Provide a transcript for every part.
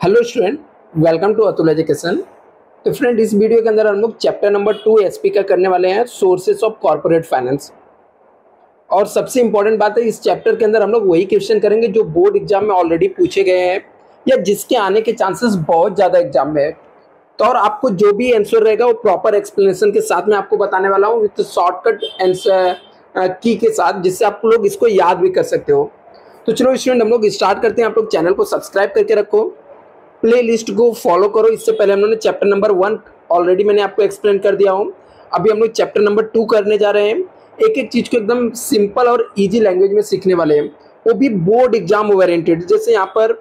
Hello student, welcome to Atul education. तो friend, इस video के अंदर हम लोग चैप्टर नंबर 2 एसपी का करने वाले हैं, सोर्सेस ऑफ कॉर्पोरेट फाइनेंस। और सबसे इंपॉर्टेंट बात है, इस चैप्टर के अंदर हम लोग वही क्वेश्चन करेंगे जो बोर्ड एग्जाम में ऑलरेडी पूछे गए हैं या जिसके आने के चांसेस बहुत ज़्यादा एग्जाम में है। तो और आपको जो भी आंसर रहेगा वो प्रॉपर एक्सप्लेनेशन के साथ में आपको बताने वाला हूँ, विथ शॉर्टकट आंसर की के साथ, जिससे आप लोग इसको याद भी कर सकते हो। तो चलो स्टूडेंट, हम लोग स्टार्ट करते हैं। आप लोग चैनल को सब्सक्राइब करके रखो, प्ले लिस्ट को फॉलो करो। इससे पहले हम लोगों ने चैप्टर नंबर 1 ऑलरेडी मैंने आपको एक्सप्लेन कर दिया हूँ। अभी हम लोग चैप्टर नंबर 2 करने जा रहे हैं। एक एक चीज को एकदम सिंपल और इजी लैंग्वेज में सीखने वाले हैं, वो भी बोर्ड एग्जाम ओरिएंटेड। जैसे यहाँ पर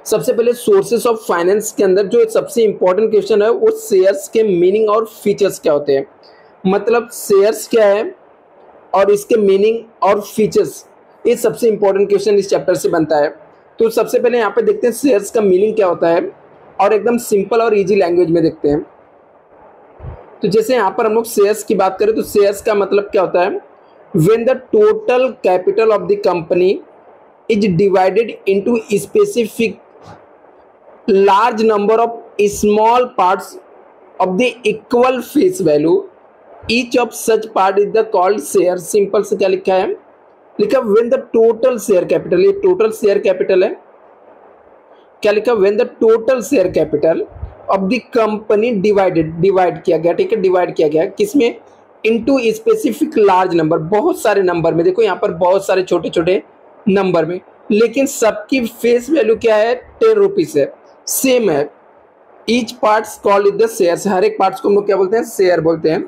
सबसे पहले सोर्सेस ऑफ फाइनेंस के अंदर जो सबसे इंपॉर्टेंट क्वेश्चन है वो शेयर्स के मीनिंग और फीचर्स क्या होते हैं। मतलब शेयर्स क्या है और इसके मीनिंग और फीचर्स, ये सबसे इंपॉर्टेंट क्वेश्चन इस चैप्टर से बनता है। तो सबसे पहले यहाँ पे देखते हैं शेयर्स का मीनिंग क्या होता है और एकदम सिंपल और इजी लैंग्वेज में देखते हैं। तो जैसे यहाँ पर हम लोग शेयर्स की बात करें तो शेयर्स का मतलब क्या होता है, when the total capital of the company is divided into specific large number of small parts of the equal face value, each of such part is the called share. Simple से क्या लिखा है, लिखा when the total share capital, ये total share capital है। क्या लिखा, when the total share capital of the company divide किया गया, ठीक है, डिवाइड किया गया किसमें, इनटू स्पेसिफिक लार्ज नंबर, बहुत सारे नंबर में। देखो यहाँ पर बहुत सारे छोटे छोटे नंबर में, लेकिन सबकी फेस वैल्यू क्या है, 10 रुपीज है, सेम है। Each parts called the shares, हर एक पार्ट्स को हम लोग क्या बोलते हैं, शेयर बोलते हैं।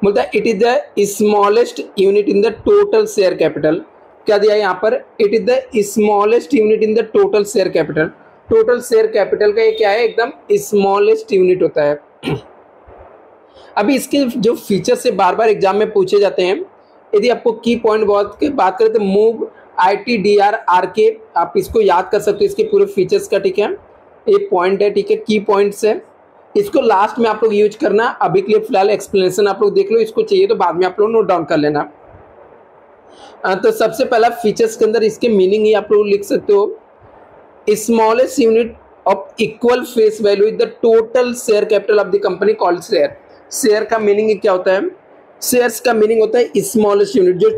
बोलता है it is the smallest unit in the total share capital. क्या दिया है यहाँ पर, it is the smallest unit in the total share capital. Total share capital का ये क्या है, एकदम स्मॉलेस्ट यूनिट होता है। अभी इसके जो फीचर से बार बार एग्जाम में पूछे जाते हैं, यदि आपको की पॉइंट बात करें तो मूव ITDR आप इसको याद कर सकते हो, इसके पूरे फीचर्स का, ठीक है। ये पॉइंट है, ठीक है, की पॉइंट्स है। इसको लास्ट में आप लोग यूज करना, अभी के लिए फिलहाल एक्सप्लेनेशन आप लोग देख लो, इसको चाहिए तो बाद में आप लोग नोट डाउन कर लेना। तो सबसे पहला फीचर्स के अंदर इसके मीनिंग ही आप लोग लिख सकते हो, smallest unit of equal face value is the total share capital of the company called share. Share का मीनिंग क्या होता है, शेयर्स का मीनिंग होता है स्मॉलेस्ट यूनिट, जो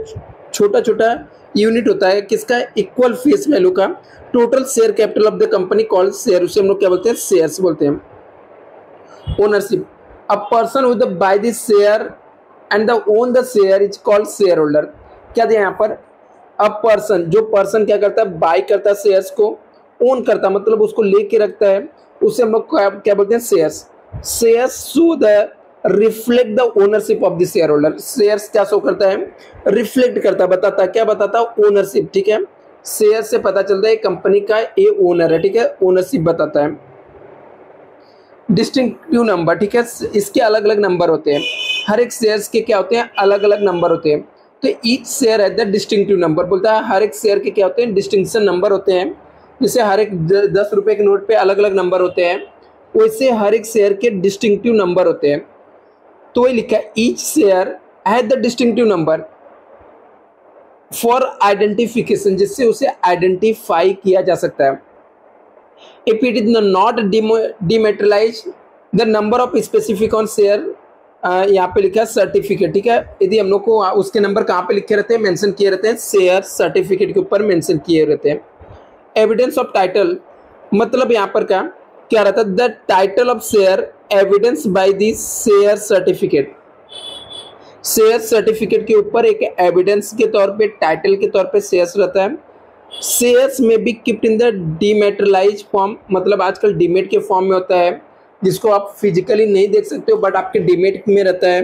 छोटा छोटा यूनिट होता है किसका, इक्वल फेस वैल्यू का, total share capital of the company called share, उसे हम लोग क्या बोलते हैं, शेयर्स बोलते हैं। Ownership, a person with by the share and the own the share is called share holder. क्या दिया यहाँ पर, अ पर्सन, जो पर्सन क्या करता है, बाय करता है शेयर्स को, ओन करता मतलब उसको लेके रखता है, उसे हम लोग क्या बोलते हैं, shares. Shares show the reflect the ownership of the share holder. Shares क्या शो करता है, रिफ्लेक्ट करता है, बताता है, क्या बताता है, ओनरशिप, ठीक है। शेयर से पता चलता है कंपनी का ये ओनर है, ठीक है, ओनरशिप बताता है। डिस्टिंक्टिव नंबर, ठीक है, इसके अलग अलग नंबर होते हैं, हर एक शेयर्स के क्या होते हैं, अलग अलग नंबर होते हैं। तो ईच शेयर है द डिस्टिंक्टिव नंबर, बोलता है हर एक शेयर के क्या होते हैं, डिस्टिंक्शन नंबर होते हैं। जैसे हर एक 10 रुपए के नोट पे अलग अलग नंबर होते हैं, वैसे हर एक शेयर के डिस्टिंक्टिव नंबर होते हैं। तो वही लिखा है, each share has the distinctive number for identification, जिससे उसे आइडेंटिफाई किया जा सकता है। If it is not dematerialized, the number of specific on share, यहाँ पे लिखा है सर्टिफिकेट, ठीक है। यदि हम लोग को उसके नंबर कहाँ पे लिखे रहते हैं, मेंशन किए रहते हैं, शेयर सर्टिफिकेट के ऊपर मेंशन किए रहते हैं। एविडेंस ऑफ टाइटल, मतलब यहाँ पर क्या रहता है, the title of share evidence by the share certificate. Share certificate के ऊपर एक एविडेंस के तौर पे, टाइटल के तौर पे शेयर्स रहता है। शेयर्स में be kept in the dematerialised form, मतलब आजकल डीमेट के फॉर्म में होता है, जिसको आप फिजिकली नहीं देख सकते हो बट आपके डीमेट में रहता है।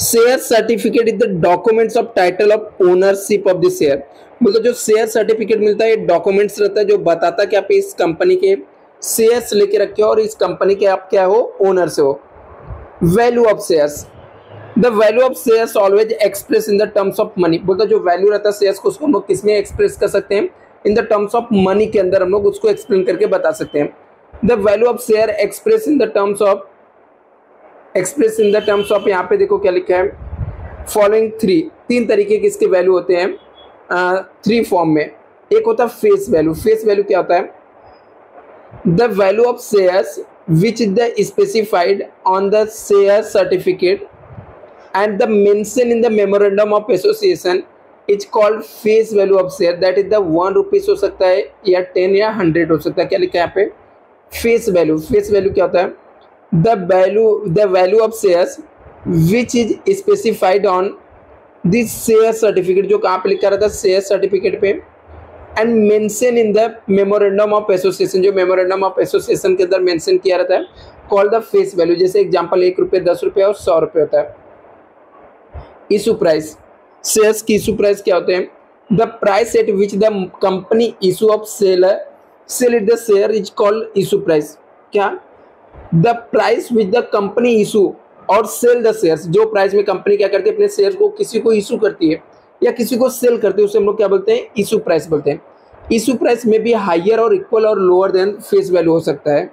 Share certificate is the documents of title of ownership of the share. मतलब जो शेयर सर्टिफिकेट मिलता है ये डॉक्यूमेंट्स रहता है जो बताता है कि आप इस कंपनी के शेयर्स लेके रखे हो और इस कंपनी के आप क्या हो, ओनर से हो। Value of shares, the value of shares always express in the terms of money. बोलता जो वैल्यू रहता है शेयर्स को, उसको हम लोग किसमें एक्सप्रेस कर सकते हैं, in the terms of money के अंदर हम लोग उसको एक्सप्लेन करके बता सकते हैं। The value of share express in the terms of, यहाँ पे देखो क्या लिखा है, फॉलोइंग 3 तरीके के इसके वैल्यू होते हैं 3 फॉर्म में। एक होता है फेस वैल्यू। फेस वैल्यू क्या होता है? The value of shares which is the specified on the share certificate and the mention in the memorandum of association is called face value of share, that is the 1 rupees हो सकता है या 10 या 100 हो सकता है। क्या लिखा है यहाँ पे? Face value. फेस वैल्यू क्या होता है? The value of shares which is specified on this share certificate, जो कहाँ पे लिखा रहता है? शेयर सर्टिफिकेट पे। And mention in the memorandum of association, जो मेमोरेंडम ऑफ एसोसिएशन के अंदर मेंशन किया रहता है, कॉल द फेस वैल्यू। जैसे एग्जांपल 1 रुपये, 10 रुपये और 100 रुपये होता है। इशू प्राइस, शेयर्स की इशू प्राइस क्या होते हैं? The price at which the company issue of sale it the share is called issue price. क्या? The price which the company issue और सेल द शेयर्स, जो प्राइस में company क्या करती है? अपने शेयर को किसी को इशू करती है या किसी को सेल करती है, उसे हम लोग क्या बोलते हैं? इशू प्राइस बोलते हैं। इशू प्राइस में भी हायर और इक्वल और लोअर देन फेस वैल्यू हो सकता है।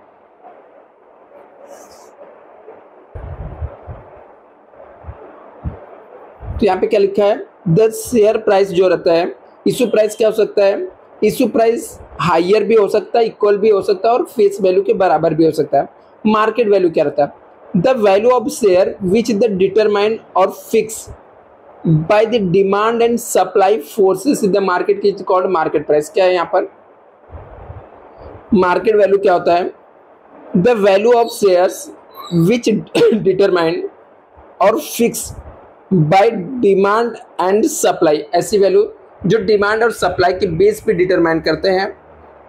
तो यहाँ पे क्या लिखा है? द शेयर प्राइस जो रहता है, इशू प्राइस क्या हो सकता है? इशू प्राइस हायर भी हो सकता है, इक्वल भी हो सकता है और फेस वैल्यू के बराबर भी हो सकता है। मार्केट वैल्यू क्या रहता है? The value of share which the determined और fix by the demand and supply forces in the market is called market price. क्या है यहाँ पर? मार्केट वैल्यू क्या होता है? The value of shares which determined और fix by demand and supply, ऐसी वैल्यू जो डिमांड और सप्लाई के बेस पे डिटरमाइन करते हैं,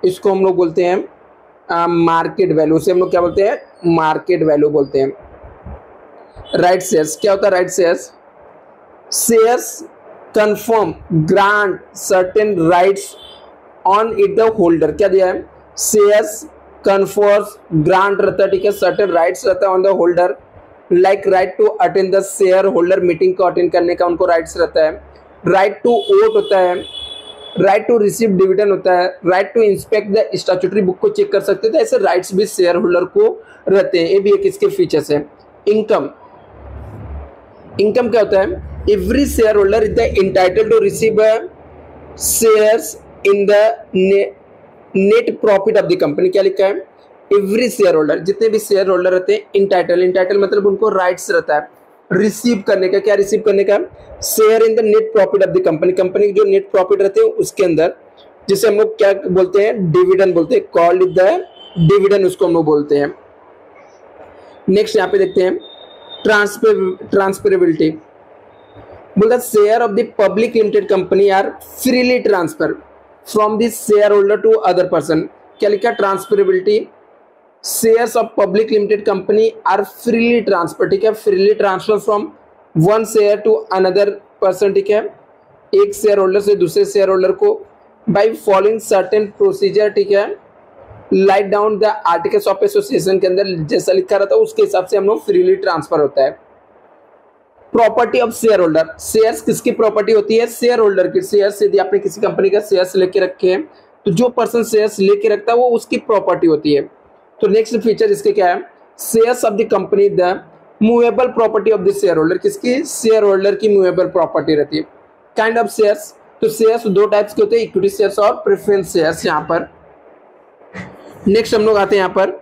इसको हम लोग बोलते हैं मार्केट वैल्यू। से हम लोग क्या बोलते हैं? मार्केट वैल्यू बोलते हैं। राइट शेयर्स क्या होता है? Right shares, shares confirm grant certain rights on it the holder. क्या दिया है? शेयर्स कन्फर्स ग्रांट रहता है, ठीक है, सर्टेन राइट्स रहता है on the holder, like right to attend the share holder meeting को अटेंड करने का उनको राइट्स रहता है, राइट टू वोट होता है, राइट टू रिसीव डिविडेंड होता है, right to inspect the statutory book को चेक कर सकते थे। ऐसे राइट्स भी शेयर होल्डर को रहते हैं। ये भी एक इसके फीचर्स है। इनकम, इनकम क्या होता है? Every share holder is the entitled to receive shares in the net profit of the company. क्या लिखा है? एवरी शेयर होल्डर, जितने भी शेयर होल्डर रहते हैं, इंटाइटल, इंटाइटल मतलब उनको राइट्स रहता है रिसीव करने का। क्या रिसीव करने का? Share in the net profit of the company, company की जो नेट प्रॉफिट रहते हैं उसके अंदर, जिसे हम लोग क्या बोलते हैं? डिविडेंड बोलते हैं, कॉल्ड द डिविडेंड, उसको हम लोग बोलते हैं। नेक्स्ट यहाँ पे देखते हैं ट्रांसफरेबिलिटी। बोलता share of the public limited company are freely transfer from the share holder to other person. क्या लिखा? Transferability, shares of public limited company are freely transfer, ठीक है, freely transfer from one share to another person, ठीक है, एक share holder से दूसरे share holder को, बाय फॉलोइंग सर्टेन प्रोसीजर, ठीक है, light down the articles of association के अंदर जैसा लिखा रहता है उसके हिसाब से हम लोग फ्रीली ट्रांसफर होता है। Property of share holder, shares किसकी प्रॉपर्टी होती है? शेयर होल्डर की। शेयर्स यदि आपने किसी कंपनी का शेयर्स लेके रखे हैं तो जो पर्सन शेयर्स लेके रखता है वो उसकी प्रॉपर्टी होती है। तो नेक्स्ट फीचर इसके क्या है? Shares of the company the movable property of the share holder, किसकी? शेयर होल्डर की मूवेबल प्रॉपर्टी रहती है। काइंड ऑफ शेयर्स, तो शेयर्स दो टाइप्स के होते हैं, इक्विटी शेयर्स और प्रेफरेंस शेयर्स। यहाँ पर नेक्स्ट हम लोग आते हैं यहाँ पर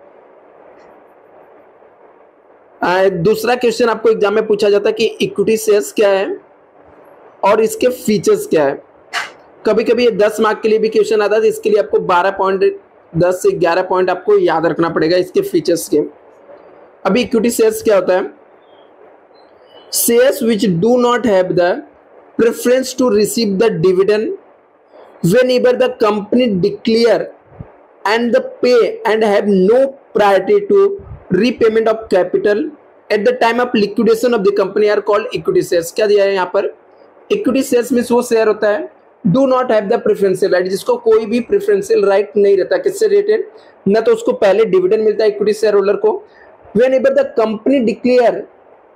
दूसरा क्वेश्चन आपको एग्जाम में पूछा जाता है कि इक्विटी शेयर्स क्या है और इसके फीचर्स क्या है। कभी कभी ये 10 मार्क के लिए भी क्वेश्चन आता है, तो इसके लिए आपको 12 पॉइंट 10 से 11 पॉइंट आपको याद रखना पड़ेगा इसके फीचर्स के। अभी इक्विटी शेयर्स क्या होता है? Shares which do not have the preference to receive the dividend whenever the company declare and the pay and have no priority to repayment of capital at the time of liquidation of the company are called equity shares। क्या दिया है यहाँ पर? Equity shares में वो share होता है do not have the preferential right, जिसको कोई भी प्रेफरेंशियल राइट नहीं रहता। किससे रिलेटेड? न तो उसको पहले डिविडेंड मिलता है इक्विटी शेयर होल्डर को, whenever the company declare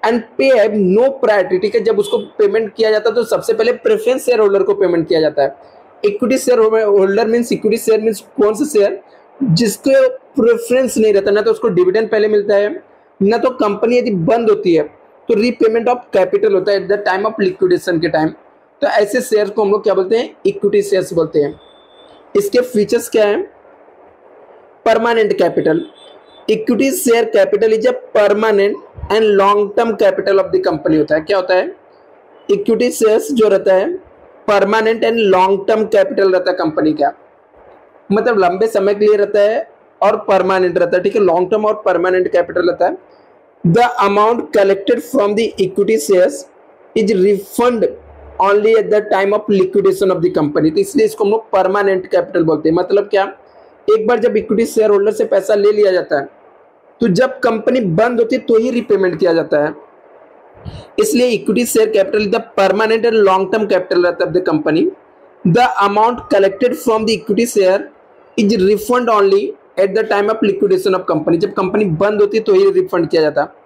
and pay have no priority, ठीक है, जब उसको पेमेंट किया जाता है तो सबसे पहले प्रेफरेंस शेयर होल्डर को पेमेंट किया जाता है। Equity share holder means, equity share means कौन सा शेयर? जिसको प्रेफरेंस नहीं रहता, ना तो उसको डिविडेंड पहले मिलता है, ना तो कंपनी यदि बंद होती है तो रीपेमेंट ऑफ कैपिटल होता है eight the time of liquidation के टाइम। तो ऐसे शेयर को हम लोग क्या बोलते हैं? इक्विटी शेयर्स बोलते हैं। इसके फीचर्स क्या है? Permanent capital, equity share capital is a permanent and long term capital of the company होता है। क्या होता है? इक्विटी शेयर्स जो रहता है permanent and long term capital रहता है कंपनी का, मतलब लंबे समय के लिए रहता है और परमानेंट रहता है, ठीक है, लॉन्ग टर्म और परमानेंट कैपिटल रहता है। The amount collected from the equity shares is refund only eight the time of liquidation of the company, तो इसलिए इसको हम लोग परमानेंट कैपिटल बोलते हैं। मतलब क्या? एक बार जब इक्विटी शेयर होल्डर से पैसा ले लिया जाता है तो जब कंपनी बंद होती है तो ही रिपेमेंट किया जाता है, इसलिए equity share capital the permanent and long term capital रहता है the company. The amount collected from the equity share is refund only eight the time of liquidation of company, जब कंपनी बंद होती है तो ही रिफंड किया जाता है।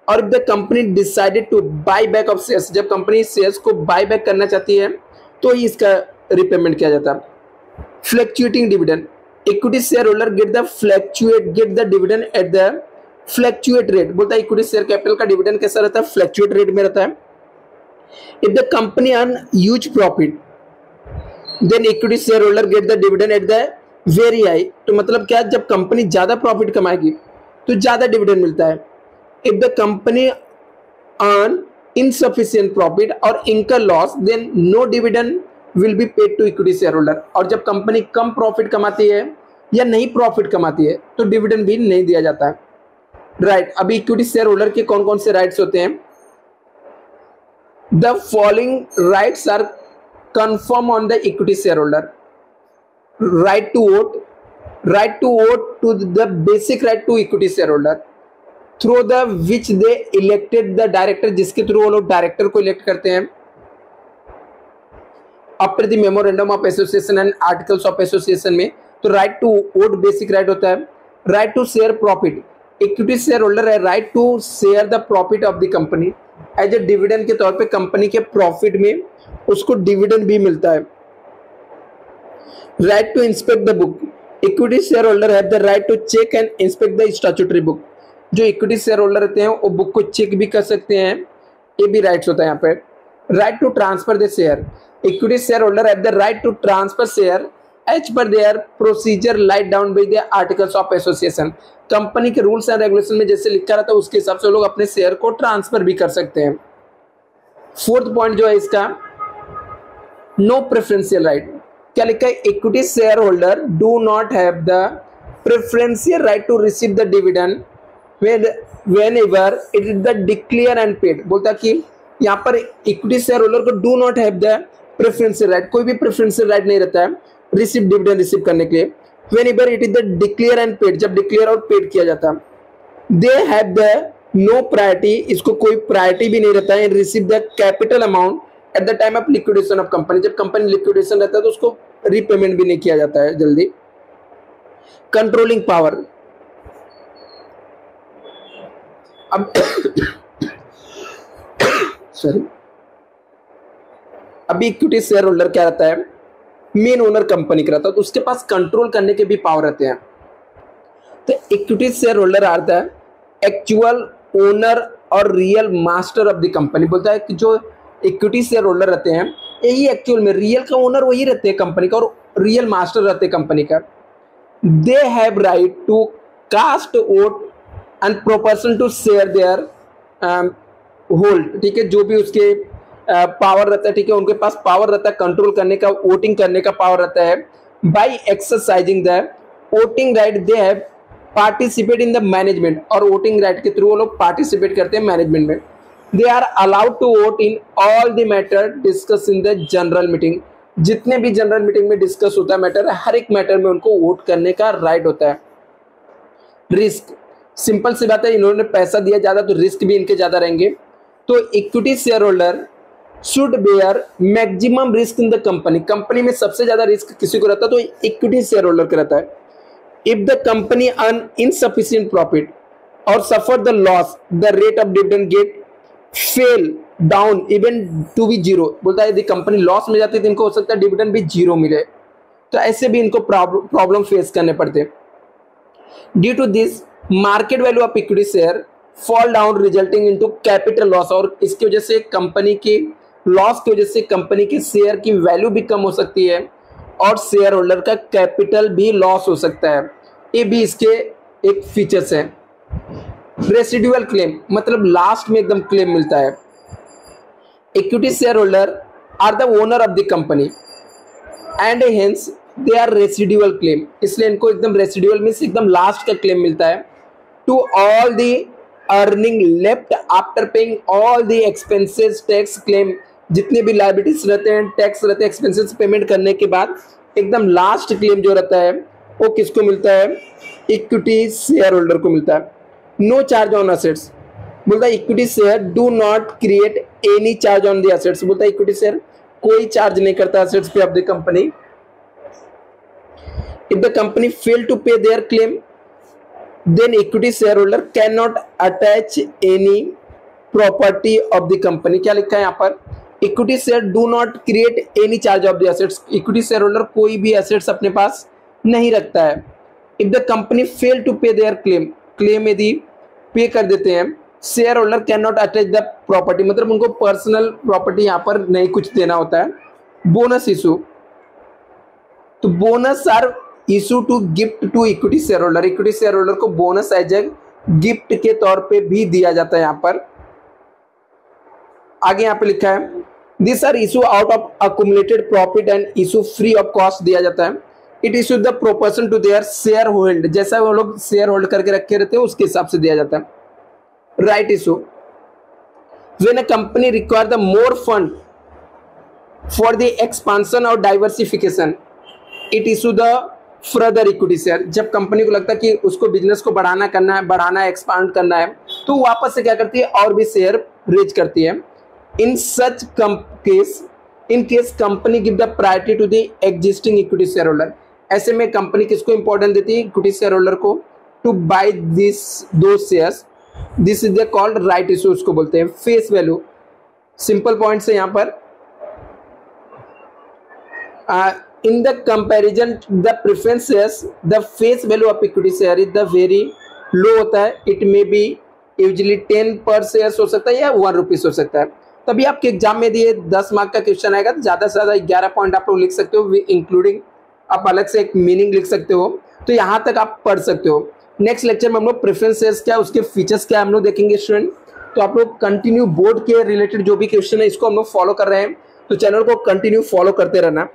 और if the company decided to buy back of shares, जब कंपनी शेयर्स को बाय बैक करना चाहती है तो ही इसका रिपेमेंट किया जाता है। Fluctuating dividend, equity share holder get the dividend at the fluctuate rate, बोलता है इक्विटी शेयर कैपिटल का डिविडेंड कैसा रहता है? फ्लक्चुएट रेट में रहता है। If the company earn huge profit then equity share holder get the dividend at the very high, तो मतलब क्या? जब कंपनी ज्यादा प्रॉफिट कमाएगी तो ज्यादा डिविडेंड मिलता है। If the company earn insufficient profit और incur loss then no dividend will be paid to equity share holder, और जब कंपनी कम प्रॉफिट कमाती है या नहीं प्रॉफिट कमाती है तो डिविडेंड भी नहीं दिया जाता है। राइट, अभी इक्विटी शेयर होल्डर के कौन कौन से राइट्स होते हैं? The following rights are confirm on the equity share holder. right to vote to the basic right to equity shareholder through the which they elected the director, जिसके through वो लोग director को इलेक्ट करते हैं। After the memorandum of association and articles of association में तो right to vote basic right होता है। Right to share profit, equity share holder है right to share the profit of the company as a dividend के तौर पे company के profit में उसको डिविडेंड भी मिलता है। Right to inspect the book, equity share holder have the right to check and inspect the statutory book, जो इक्विटी शेयर होल्डर रहते हैं वो बुक को चेक भी कर सकते हैं, ये भी राइट्स होता है यहाँ पे। Right to transfer the share, equity share holder have the right to transfer share as per their procedure light down by the articles of association, company के रूल्स एंड रेगुलेशन में जैसे लिखा रहता है उसके हिसाब से लोग अपने शेयर को ट्रांसफर भी कर सकते हैं। फोर्थ पॉइंट जो है इसका, नो प्रेफरेंशियल राइट, क्या लिखा है? Equity share holder do not have the preferential right to receive the dividend whenever it is the declare and paid, बोलता कि यहाँ पर इक्विटी शेयर होल्डर को do not have the preferential right, कोई भी प्रेफरेंशियल राइट नहीं रहता है रिसीव डिविडेंड रिसीव करने के लिए। Whenever it is the declare and paid, जब डिक्लेयर और पेड किया जाता है। They have the no priority, इसको कोई प्रायोरिटी भी नहीं रहता है receive the capital amount at the time of liquidation of company, जब कंपनी लिक्विडेशन रहता है तो उसको रीपेमेंट भी नहीं किया जाता है जल्दी। कंट्रोलिंग पावर, अब सॉरी, अभी इक्विटी शेयर होल्डर क्या रहता है? मेन ओनर कंपनी का रहता है, तो उसके पास कंट्रोल करने के भी पावर रहते हैं। तो equity share holder are the actual owner और real master of the company, बोलता है कि जो इक्विटी शेयर होल्डर रहते हैं यही एक्चुअल में रियल का ओनर वही रहते हैं कंपनी का और रियल मास्टर रहते हैं कंपनी का। They have right to cast vote and proportion to share their hold, ठीक है, जो भी उसके पावर रहता है, ठीक है, उनके पास पावर रहता है कंट्रोल करने का, वोटिंग करने का पावर रहता है। By exercising the voting right they have participate in the management, और वोटिंग राइट के थ्रू वो लोग पार्टिसिपेट करते हैं मैनेजमेंट में। They are allowed to vote in all the matter discuss in the general meeting, जितने भी जनरल मीटिंग में डिस्कस होता है मैटर, हर एक मैटर में उनको वोट करने का राइट होता है। रिस्क, सिंपल सी बात है, इन्होंने पैसा दिया ज्यादा तो रिस्क भी इनके ज्यादा रहेंगे। तो equity share holder should bear maximum risk in the company, company में सबसे ज्यादा रिस्क किसी को रहता है तो इक्विटी शेयर होल्डर का रहता है। If the company earn insufficient profit और suffer the loss the rate of dividend get fell down even to be zero, बोलता है यदि कंपनी लॉस में जाती है तो इनको हो सकता है डिविडेंड भी जीरो मिले, तो ऐसे भी इनको प्रॉब्लम फेस करने पड़ते हैं। Due to this market value of equity share fall down resulting into capital loss, और इसकी वजह से कंपनी की लॉस की वजह से कंपनी के शेयर की वैल्यू भी कम हो सकती है और शेयर होल्डर का कैपिटल भी लॉस हो सकता है। ये भी इसके एक फीचर्स है। रेसिडुअल क्लेम मतलब लास्ट में एकदम क्लेम मिलता है। Equity share holder are the owner of the company and hence they are residual claim, इसलिए इनको एकदम रेसिडुअल मीन्स एकदम लास्ट का क्लेम मिलता है। To all the earning left after paying all the expenses tax claim, जितने भी liabilities रहते हैं, टैक्स रहते हैं, एक्सपेंसेस पेमेंट करने के बाद एकदम लास्ट क्लेम जो रहता है वो किसको मिलता है? इक्विटी शेयर होल्डर को मिलता है। नो चार्ज ऑन असेट्स, बोलता है equity share do not create any charge on the assets, बोलता है इक्विटी शेयर कोई चार्ज नहीं करता असेट्स पे of the company. If the company fail to pay their claim then equity shareholder cannot attach any property of the company। क्या लिखा है यहाँ पर? Equity share do not create any charge of the assets, equity share holder कोई भी assets अपने पास नहीं रखता है। If the company fail to pay their claim, claim यदि पे कर देते हैं, share holder can not attach the property, मतलब उनको पर्सनल प्रॉपर्टी यहाँ पर नहीं कुछ देना होता है। बोनस इशू, तो bonus are issue to gift to equity share holder, इक्विटी शेयर होल्डर को बोनस एज ए गिफ्ट के तौर पे भी दिया जाता है। यहाँ पर आगे यहाँ पे लिखा है this are issue out of accumulated profit and issue free of cost दिया जाता है। It issue the proportion to their share hold, जैसा वो लोग शेयर होल्ड करके रखे रहते हैं उसके हिसाब से दिया जाता है। Right issue, when a company require the more fund for the expansion और diversification, it issue the further equity share, जब कंपनी को लगता है कि उसको बिजनेस को बढ़ाना है, एक्सपांड करना है, तो वापस से क्या करती है और भी शेयर रेज करती है। In such case company give the priority to the existing equity share holder, ऐसे में कंपनी किसको इंपॉर्टेंट देती है? इक्विटी शेयर होल्डर को, टू बाय दो shares. This is the called right issue, उसको बोलते हैं। फेस वैल्यू, सिंपल पॉइंट्स है यहाँ पर। In the comparison the preference shares, the face value of equity share is the very low होता है। It may be usually 10 per shares हो सकता है या 1 रुपीस हो सकता है। तभी आपके एग्जाम में दिए 10 मार्क का क्वेश्चन आएगा तो ज़्यादा से ज़्यादा 11 पॉइंट आप लोग लिख सकते हो, इंक्लूडिंग आप अलग से एक मीनिंग लिख सकते हो। तो यहाँ तक आप पढ़ सकते हो। नेक्स्ट लेक्चर में हम लोग प्रेफरेंस शेयर्स क्या, उसके फीचर्स क्या हम लोग देखेंगे स्टूडेंट। तो आप लोग कंटिन्यू बोर्ड के रिलेटेड जो भी क्वेश्चन है इसको हम लोग फॉलो कर रहे हैं, तो चैनल को कंटिन्यू फॉलो करते रहना।